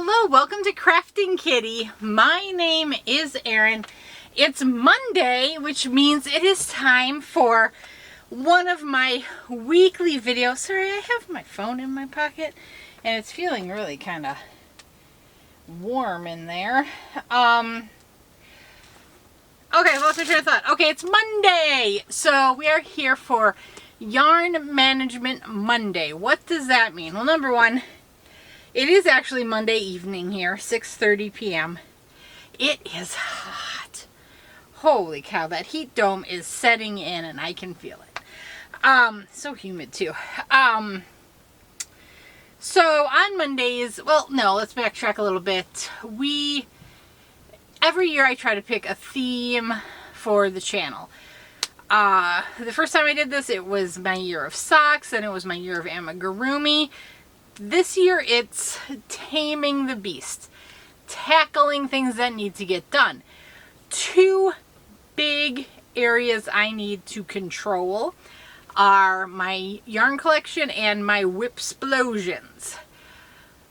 Hello, welcome to Krafting Kitty. My name is Erin. It's Monday, which means it is time for one of my weekly videos. Sorry, I have my phone in my pocket and it's feeling really kind of warm in there. Okay, lost my train of thought. Okay, it's Monday. So we are here for Yarn Management Monday. What does that mean? Well, number one, it is actually Monday evening here, 6:30 p.m. It is hot. Holy cow, that heat dome is setting in and I can feel it. So humid too. So on Mondays, well, no, let's backtrack a little bit. Every year I try to pick a theme for the channel. The first time I did this, it was my year of socks, and it was my year of amigurumi. This year, it's taming the beast, tackling things that need to get done. Two big areas I need to control are my yarn collection and my whip-splosions.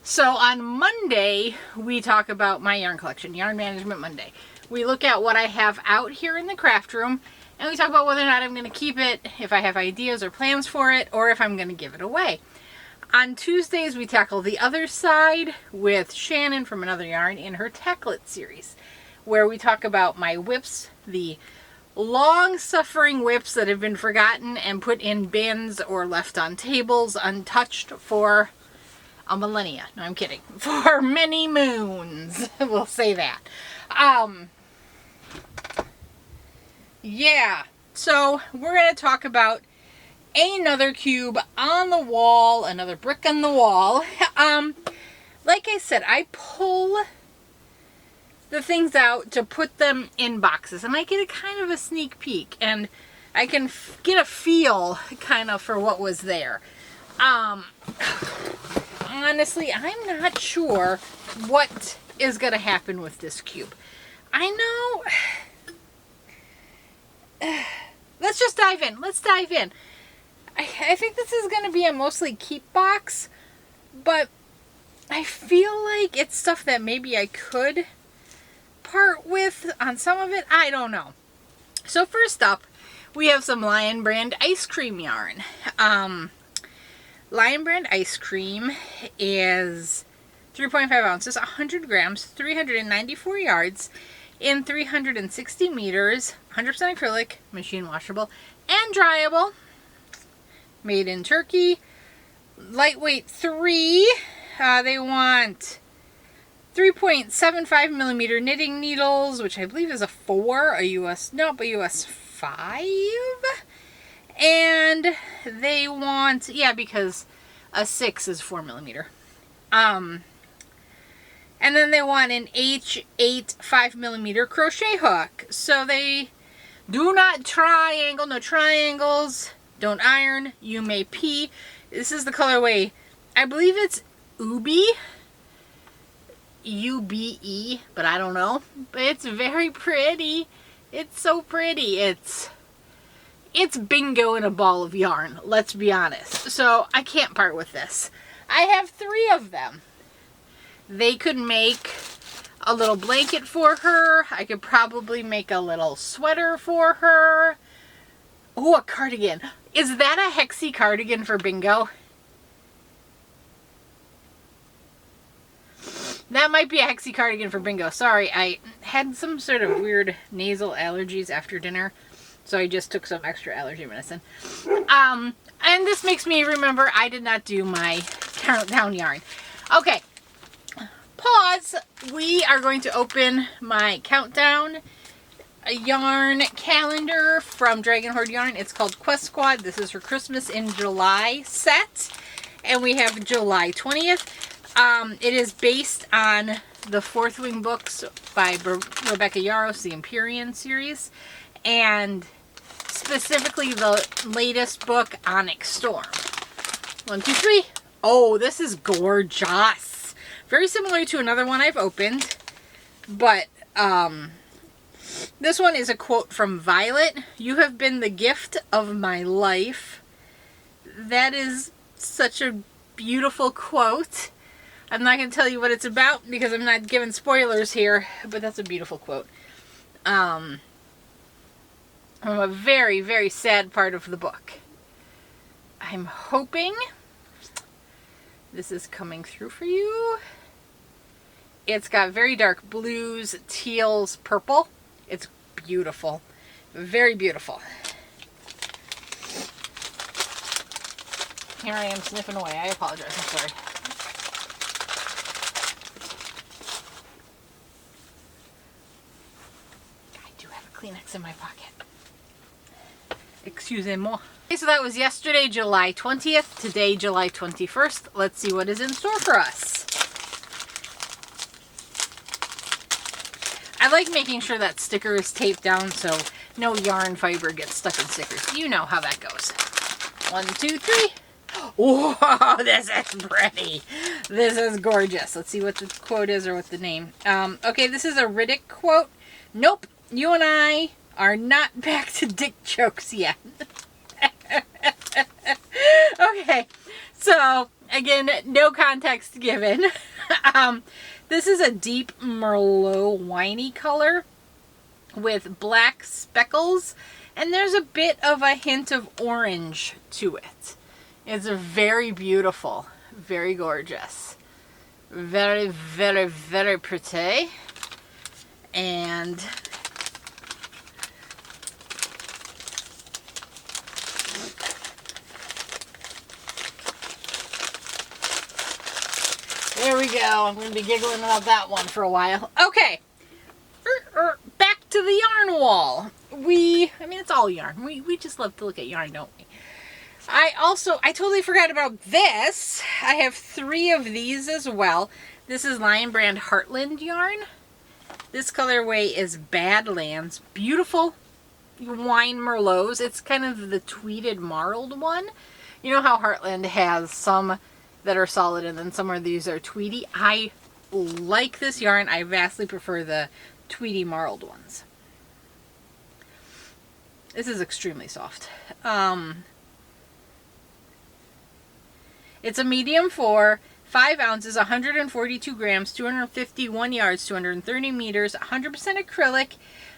So on Monday, we talk about my yarn collection, Yarn Management Monday. We look at what I have out here in the craft room, and we talk about whether or not I'm going to keep it, if I have ideas or plans for it, or if I'm going to give it away. On Tuesdays, we tackle the other side with Shannon from Another Yarn in her Tacklet series, where we talk about my whips, the long-suffering whips that have been forgotten and put in bins or left on tables untouched for a millennia. No, I'm kidding. For many moons. We'll say that. Yeah. So we're going to talk about another cube on the wall, another brick on the wall. Like I said, I pull the things out to put them in boxes, and I get a kind of a sneak peek, and I can get a feel kind of for what was there. Honestly, I'm not sure what is going to happen with this cube. I know. Let's just dive in. Let's dive in. I think this is going to be a mostly keep box, but I feel like it's stuff that maybe I could part with on some of it. I don't know. So first up, we have some Lion Brand ice cream yarn. Lion Brand ice cream is 3.5 ounces, 100 grams, 394 yards, in 360 meters, 100% acrylic, machine washable, and dryable. Made in Turkey. Lightweight 3. They want 3.75 millimeter knitting needles, which I believe is a 4, a US 5. And they want, yeah, because a 6 is 4 millimeter. And then they want an H8 5 millimeter crochet hook. So they do not triangle, no triangles. Don't iron, you may pee. This is the colorway, I believe it's Ubi, U-B-E, but I don't know. But it's very pretty. It's so pretty. It's bingo in a ball of yarn, let's be honest. So I can't part with this. I have 3 of them. They could make a little blanket for her. I could probably make a little sweater for her. Oh, a cardigan. Is that a hexy cardigan for bingo? That might be a hexy cardigan for bingo. Sorry, I had some sort of weird nasal allergies after dinner, so I just took some extra allergy medicine. And this makes me remember I did not do my countdown yarn. Okay, pause. We are going to open my countdown yarn calendar from Dragon Horde Yarn. It's called Quest Squad. This is her Christmas in July set, and we have July 20th. It is based on the Fourth Wing books by Rebecca Yaros, the Empyrean series, and specifically the latest book, Onyx Storm. 1, 2, 3. Oh, this is gorgeous. Very similar to another one I've opened, but this one is a quote from Violet. "You have been the gift of my life." That is such a beautiful quote. I'm not going to tell you what it's about because I'm not giving spoilers here, but that's a beautiful quote. From a very, very sad part of the book. I'm hoping this is coming through for you. It's got very dark blues, teals, purple. It's beautiful. Very beautiful. Here I am sniffing away. I apologize. I'm sorry. I do have a Kleenex in my pocket. Excusez-moi. Okay, so that was yesterday, July 20th. Today, July 21st. Let's see what is in store for us. I like making sure that sticker is taped down so no yarn fiber gets stuck in stickers. You know how that goes. 1, 2, 3. Whoa, this is pretty. This is gorgeous. Let's see what the quote is or what the name. Okay, this is a Riddick quote. Nope, you and I are not back to dick jokes yet. Okay, so again, no context given. This is a deep Merlot winey color with black speckles, and there's a bit of a hint of orange to it. It's very beautiful, very gorgeous, very, very, very pretty, and there we go. I'm going to be giggling about that one for a while. Okay, back to the yarn wall. I mean, it's all yarn. We just love to look at yarn, don't we? I totally forgot about this. I have 3 of these as well. This is Lion Brand Heartland yarn. This colorway is Badlands. Beautiful wine merlots. It's kind of the tweeded marled one. You know how Heartland has some that are solid and then some of these are tweedy. I like this yarn. I vastly prefer the tweedy marled ones. This is extremely soft. It's a medium for 5 ounces, 142 grams, 251 yards, 230 meters, 100% acrylic,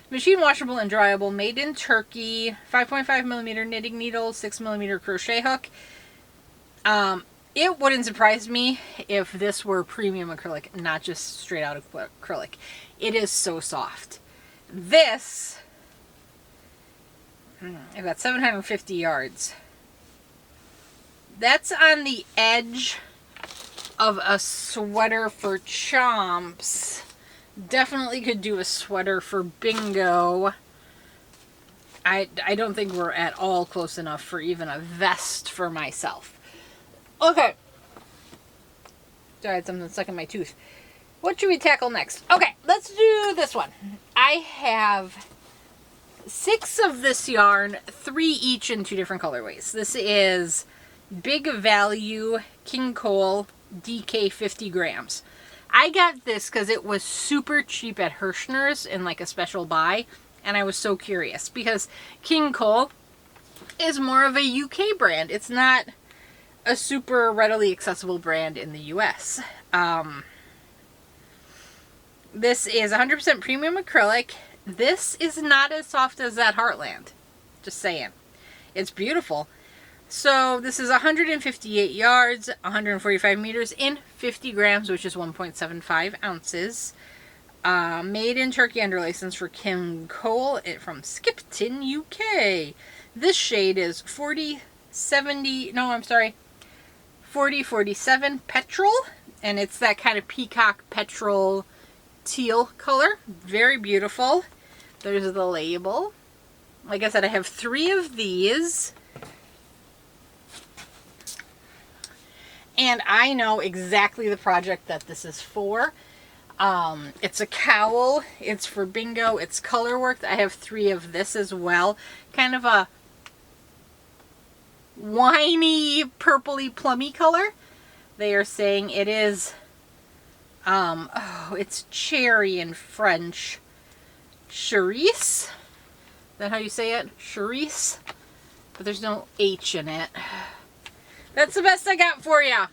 machine washable and dryable, made in Turkey, 5.5 millimeter knitting needle, 6 millimeter crochet hook. It wouldn't surprise me if this were premium acrylic, not just straight out of acrylic. It is so soft. This, I've got 750 yards. That's on the edge of a sweater for chomps. Definitely could do a sweater for bingo. I don't think we're at all close enough for even a vest for myself. Okay. Sorry, I had something stuck in my tooth. What should we tackle next? Okay, let's do this one. I have 6 of this yarn, 3 each in 2 different colorways. This is Big Value King Cole DK 50 grams. I got this because it was super cheap at Hirschner's in like a special buy, and I was so curious because King Cole is more of a UK brand. It's not a super readily accessible brand in the US. This is 100% premium acrylic. This is not as soft as that Heartland. Just saying. It's beautiful. So this is 158 yards, 145 meters in 50 grams, which is 1.75 ounces. Made in Turkey under license for King Cole from Skipton, UK. This shade is 4047 petrol, and it's that kind of peacock petrol teal color. Very beautiful. There's the label. Like I said, I have 3 of these. And I know exactly the project that this is for. It's a cowl. It's for bingo. It's color worked. I have 3 of this as well. Kind of a winey, purpley, plummy color. They are saying it is, it's cherry in French. Cerise? Is that how you say it? Cerise? But there's no H in it. That's the best I got for you.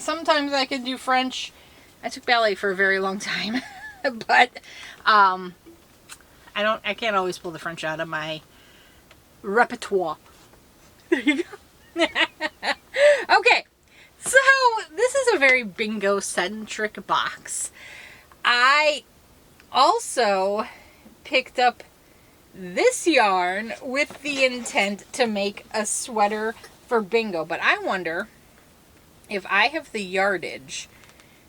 Sometimes I can do French. I took ballet for a very long time, but I can't always pull the French out of my repertoire. There you go. Okay, so this is a very bingo-centric box. I also picked up this yarn with the intent to make a sweater for bingo, but I wonder if I have the yardage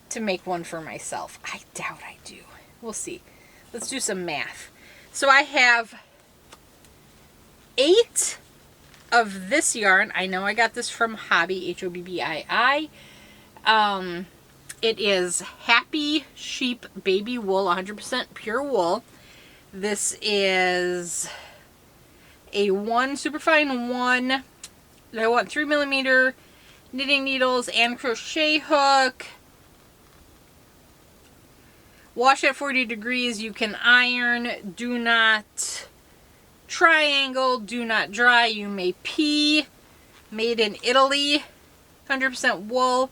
to make one for myself. I doubt I do. We'll see. Let's do some math. So I have 8 of this yarn. I know I got this from Hobby, H-O-B-B-I-I. It is Happy Sheep Baby Wool, 100% pure wool. This is a superfine 1. I want 3mm knitting needles and crochet hook. Wash at 40 degrees. You can iron. Do not triangle. Do not dry. You may pee. Made in Italy. 100% wool.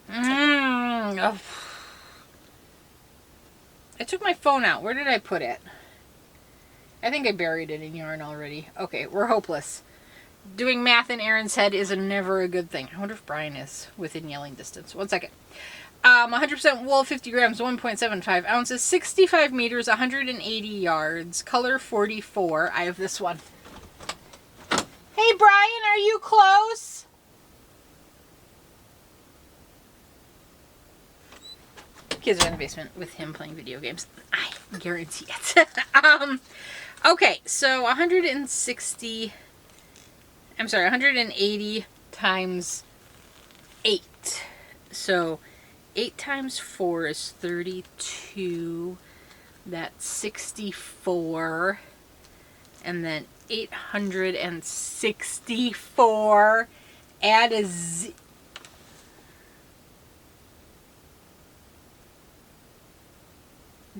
Oh. I took my phone out. Where did I put it? I think I buried it in yarn already. Okay, we're hopeless. Doing math in Erin's head is never a good thing. I wonder if Brian is within yelling distance. 1 second. 100% wool, 50 grams, 1.75 ounces, 65 meters, 180 yards, color 44. I have this one. Hey, Brian, are you close? Kids are in the basement with him playing video games. I guarantee it. Okay, so 180 times 8. So 8 times 4 is 32. That's 64. And then 864. Add a Z.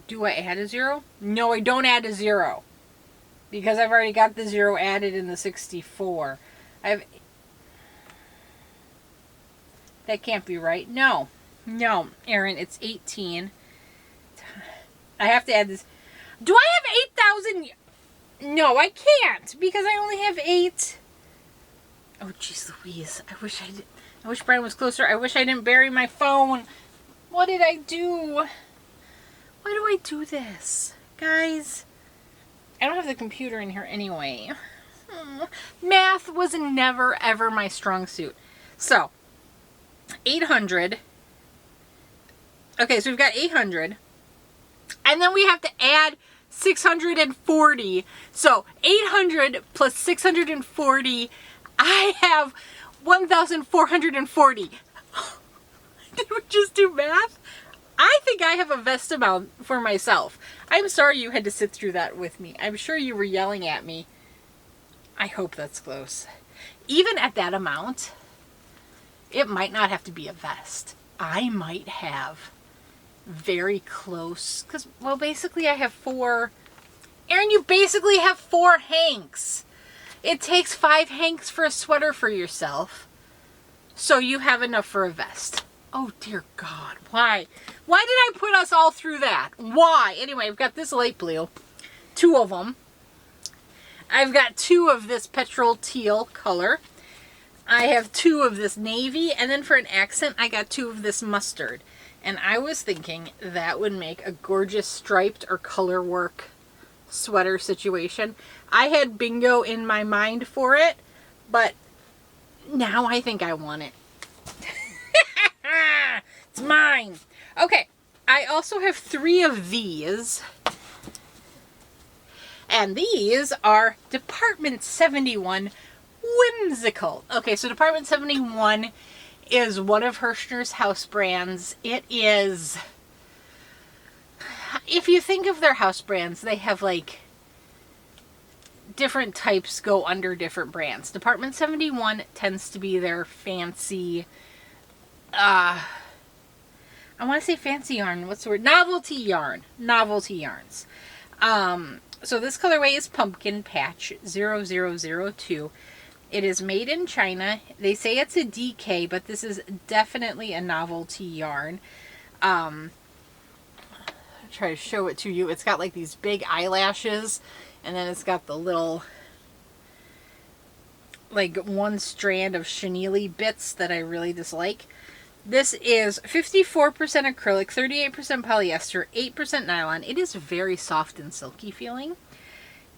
Do I add a 0? No, I don't add a 0. Because I've already got the 0 added in the 64. That can't be right. No, Erin, it's 18. I have to add this. Do I have 8,000? No, I can't because I only have 8. Oh, jeez Louise. I wish Brian was closer. I wish I didn't bury my phone. What did I do? Why do I do this? Guys, I don't have the computer in here anyway. Math was never, ever my strong suit. So, 800. Okay, so we've got 800. And then we have to add 640. So, 800 plus 640, I have 1,440. Did we just do math? I think I have a vest amount for myself. I'm sorry you had to sit through that with me. I'm sure you were yelling at me. I hope that's close. Even at that amount, it might not have to be a vest. I might have very close, because, well, basically I have 4. Erin, you basically have 4 hanks. It takes 5 hanks for a sweater for yourself. So you have enough for a vest. Oh, dear God. Why? Why did I put us all through that? Why? Anyway, I've got this light blue. 2 of them. I've got 2 of this petrol teal color. I have 2 of this navy. And then for an accent, I got 2 of this mustard. And I was thinking that would make a gorgeous striped or color work sweater situation. I had bingo in my mind for it, but now I think I want it. It's mine. Okay, I also have 3 of these. And these are Department 71 Whimsical. Okay, so Department 71 is one of Hirschner's house brands. It is, if you think of their house brands, they have like different types go under different brands. Department 71 tends to be their fancy, I want to say fancy yarn. What's the word? Novelty yarn. Novelty yarns. So this colorway is Pumpkin Patch 0002. It is made in China. They say it's a DK, but this is definitely a novelty yarn. I'll try to show it to you. It's got like these big eyelashes, and then it's got the little, like, one strand of chenille bits that I really dislike. This is 54% acrylic, 38% polyester, 8% nylon. It is very soft and silky feeling.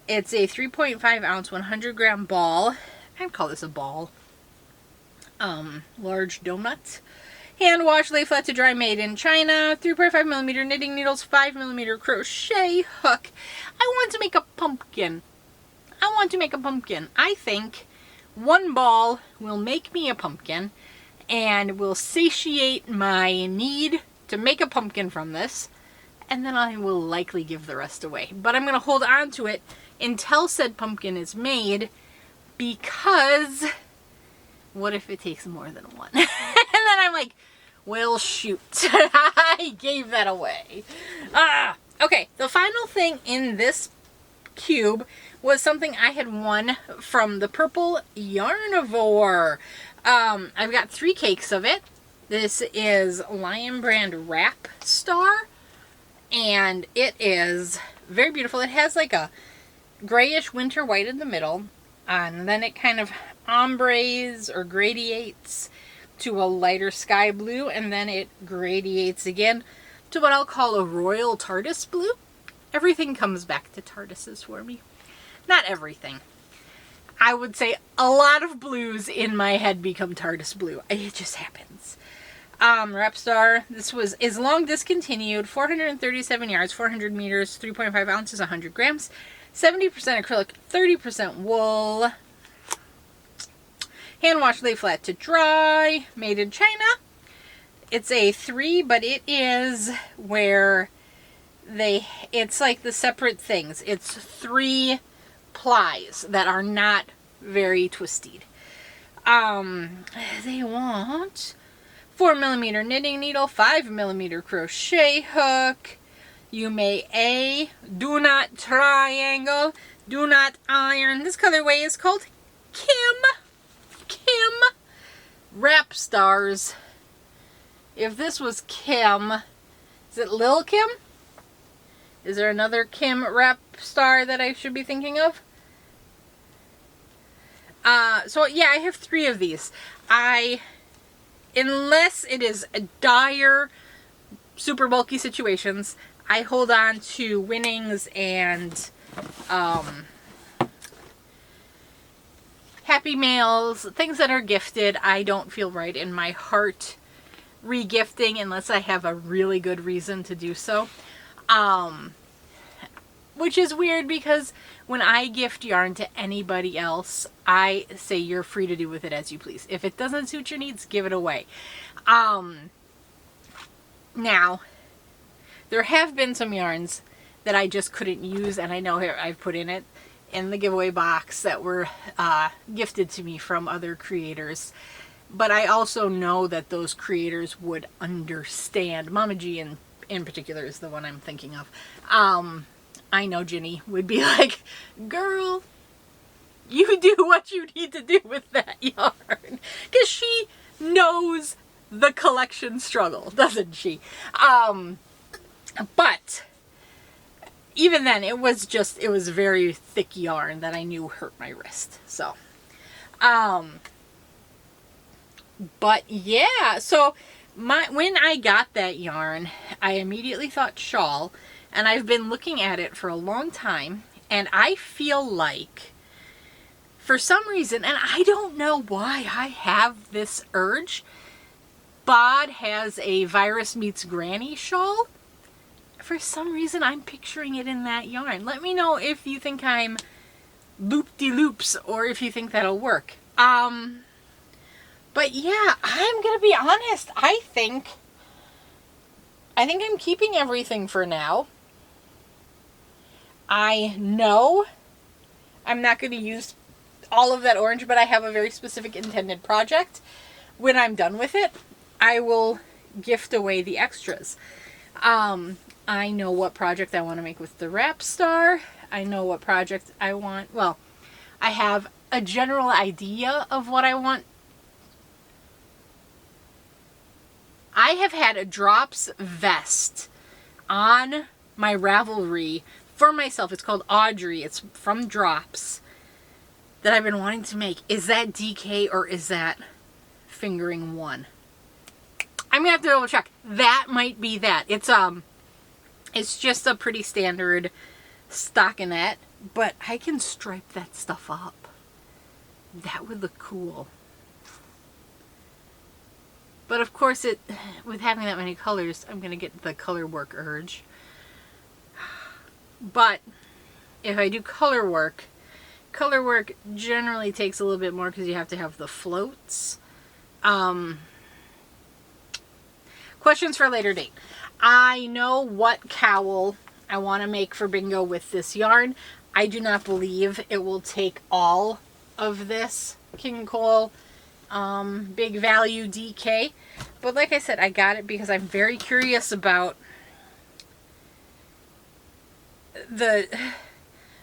It's a 3.5 ounce, 100 gram ball. I'd call this a ball. Large donut. Hand wash, lay flat to dry, made in China. 3.5 millimeter knitting needles, 5 millimeter crochet hook. I want to make a pumpkin. I think one ball will make me a pumpkin and will satiate my need to make a pumpkin from this. And then I will likely give the rest away. But I'm going to hold on to it until said pumpkin is made, because what if it takes more than one? And then I'm like, well, shoot. I gave that away. Okay, the final thing in this cube was something I had won from the Purple Yarnivore. I've got 3 cakes of it. This is Lion Brand Wrap Star, and it is very beautiful. It has like a grayish winter white in the middle, and then it kind of ombres or gradiates to a lighter sky blue, and then it gradiates again to what I'll call a royal TARDIS blue. Everything comes back to TARDISes for me. Not everything. I would say a lot of blues in my head become TARDIS blue. It just happens. Wrap Star, this is long discontinued, 437 yards, 400 meters, 3.5 ounces, 100 grams, 70% acrylic, 30% wool. Hand wash, lay flat to dry, made in China. It's a 3, but it is where it's like the separate things. It's 3 plies that are not very twisted. They want 4 millimeter knitting needle, 5 millimeter crochet hook. You may do not triangle, do not iron. This colorway is called Kim Wrap Stars. If this was Kim, is it Lil Kim? Is there another Kim Wrap Star that I should be thinking of? So yeah, I have 3 of these. Unless it is a dire, super bulky situations, I hold on to winnings and Happy Mails, things that are gifted. I don't feel right in my heart re-gifting unless I have a really good reason to do so. Which is weird because when I gift yarn to anybody else, I say you're free to do with it as you please. If it doesn't suit your needs, give it away. Now, there have been some yarns that I just couldn't use, and I know here I've put in the giveaway box that were gifted to me from other creators. But I also know that those creators would understand. Mama G in particular is the one I'm thinking of. I know Ginny would be like, girl, you do what you need to do with that yarn. Because she knows the collection struggle, doesn't she? But even then, it was very thick yarn that I knew hurt my wrist. So, but yeah, so when I got that yarn, I immediately thought shawl, and I've been looking at it for a long time, and I feel like, for some reason, and I don't know why I have this urge, Bod has a Virus Meets Granny shawl. For some reason, I'm picturing it in that yarn. Let me know if you think I'm loop-de-loops or if you think that'll work. But yeah, I'm gonna be honest. I think I'm keeping everything for now. I know I'm not going to use all of that orange, but I have a very specific intended project. When I'm done with it, I will gift away the extras. I know what project I want to make with the Wrap Star. I know what project I want. Well, I have a general idea of what I want. I have had a drops vest on my Ravelry for myself. It's called Audrey. It's from Drops that I've been wanting to make. Is that DK or is that fingering one? I'm gonna have to double check. That might be that. It's just a pretty standard stockinette, but I can stripe that stuff up. That would look cool. But of course, with having that many colors, I'm gonna get the color work urge. But if I do color work generally takes a little bit more because you have to have the floats. Questions for a later date. I know what cowl I want to make for bingo with this yarn. I do not believe it will take all of this King Cole Big Value DK. But like I said, I got it because I'm very curious about the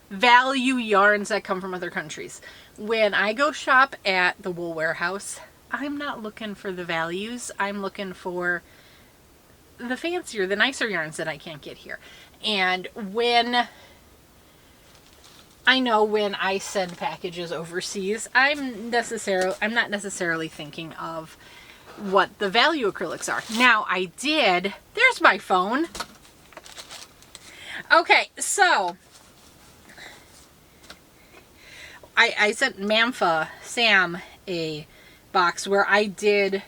value yarns that come from other countries. When I go shop at the Wool Warehouse, I'm not looking for the values. I'm looking for the fancier, the nicer yarns that I can't get here. And when I send packages overseas, I'm not necessarily thinking of what the value acrylics are. Now there's my phone. Okay, so I sent Mamfa Sam a box where I did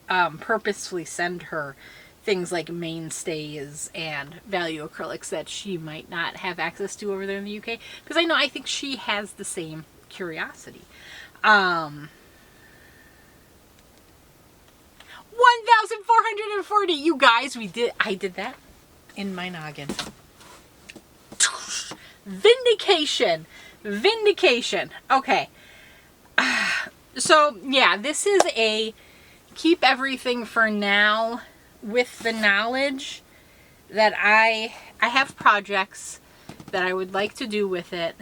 purposefully send her things like mainstays and value acrylics that she might not have access to over there in the UK, because I think she has the same curiosity. 1,440, you guys, I did that in my noggin. Vindication. Okay. So yeah, this is a keep everything for now, with the knowledge that I have projects that I would like to do with it,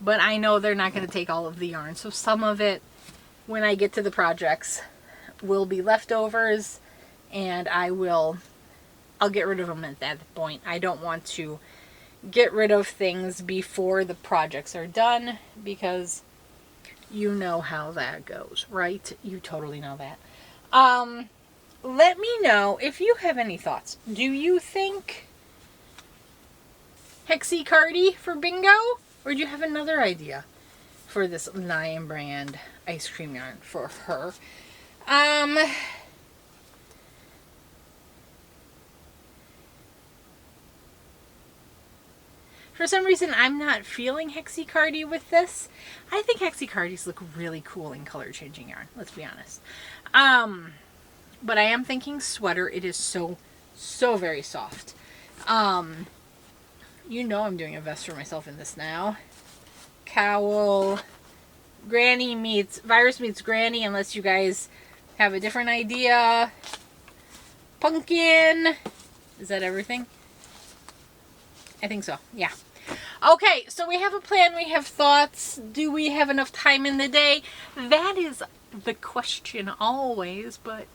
but I know they're not going to take all of the yarn. So some of it, when I get to the projects, will be leftovers, and I'll get rid of them at that point. I don't want to get rid of things before the projects are done, because you know how that goes, right? You totally know that. Let me know if you have any thoughts. Do you think KraftingKitty for bingo? Or do you have another idea for this Nyan brand ice cream yarn for her? For some reason, I'm not feeling KraftingKitty with this. I think KraftingKittys look really cool in color changing yarn, let's be honest. But I am thinking sweater. It is so very soft. I'm doing a vest for myself in this now. Cowl. Granny meets Virus meets Granny, unless you guys have a different idea. Pumpkin. Is that everything? I think so. Yeah. Okay, so we have a plan. We have thoughts. Do we have enough time in the day? That is the question always, but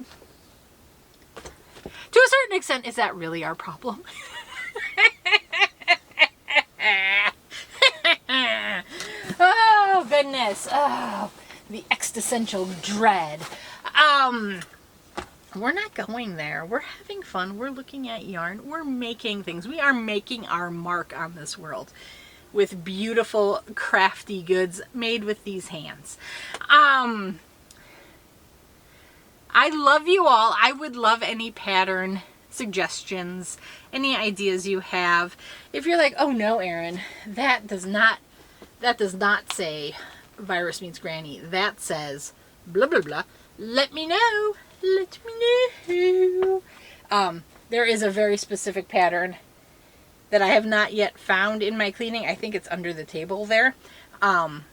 to a certain extent, is that really our problem? Oh, goodness. Oh, the existential dread. We're not going there. We're having fun. We're looking at yarn. We're making things. We are making our mark on this world with beautiful, crafty goods made with these hands. I love you all. I would love any pattern suggestions, any ideas you have. If you're like, oh no, Erin, that does not say Virus meets Granny. That says blah, blah, blah. Let me know. Let me know. There is a very specific pattern that I have not yet found in my cleaning. I think it's under the table there. But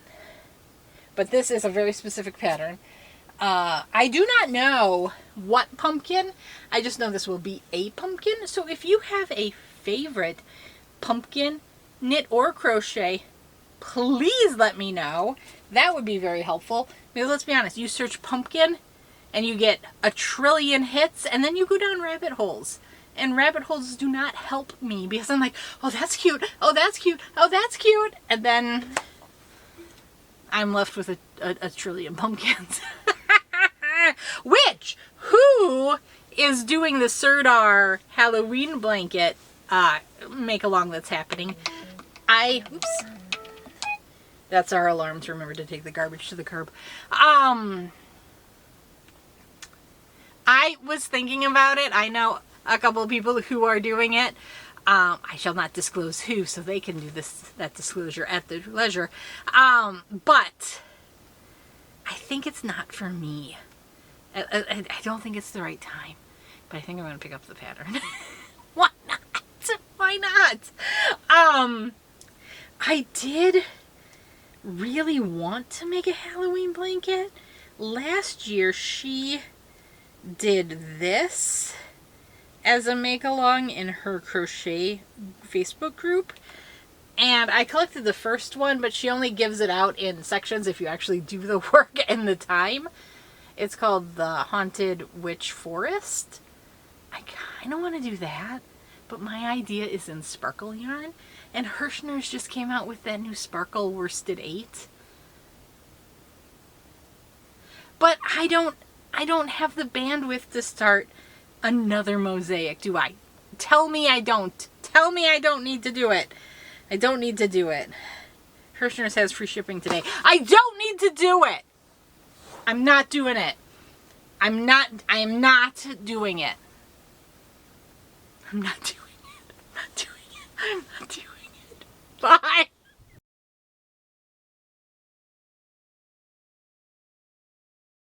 this is a very specific pattern. I do not know what pumpkin. I just know this will be a pumpkin. So if you have a favorite pumpkin, knit or crochet, please let me know. That would be very helpful. Because let's be honest, you search pumpkin and you get a trillion hits, and then you go down rabbit holes. And rabbit holes do not help me because I'm like, oh, that's cute. Oh, that's cute. Oh, that's cute. And then I'm left with a trillion pumpkins. Which, who is doing the Sirdar Halloween blanket make-along that's happening? Oops. That's our alarm to remember to take the garbage to the curb. I was thinking about it. I know a couple of people who are doing it. I shall not disclose who, so they can do that disclosure at their leisure. But I think it's not for me. I don't think it's the right time. But I think I'm going to pick up the pattern. Why not? Why not? I did really want to make a Halloween blanket. Last year, she did this as a make-along in her crochet Facebook group. And I collected the first one, but she only gives it out in sections if you actually do the work and the time. It's called the Haunted Witch Forest. I kind of want to do that, but my idea is in sparkle yarn. And Hirschner's just came out with that new sparkle worsted 8. But I don't have the bandwidth to start another mosaic, do I? Tell me I don't. Tell me I don't need to do it. I don't need to do it. Hirschner's has free shipping today. I don't need to do it. I'm not doing it. I am not doing it. I'm not doing it. I'm not doing it. I'm not doing it. Bye.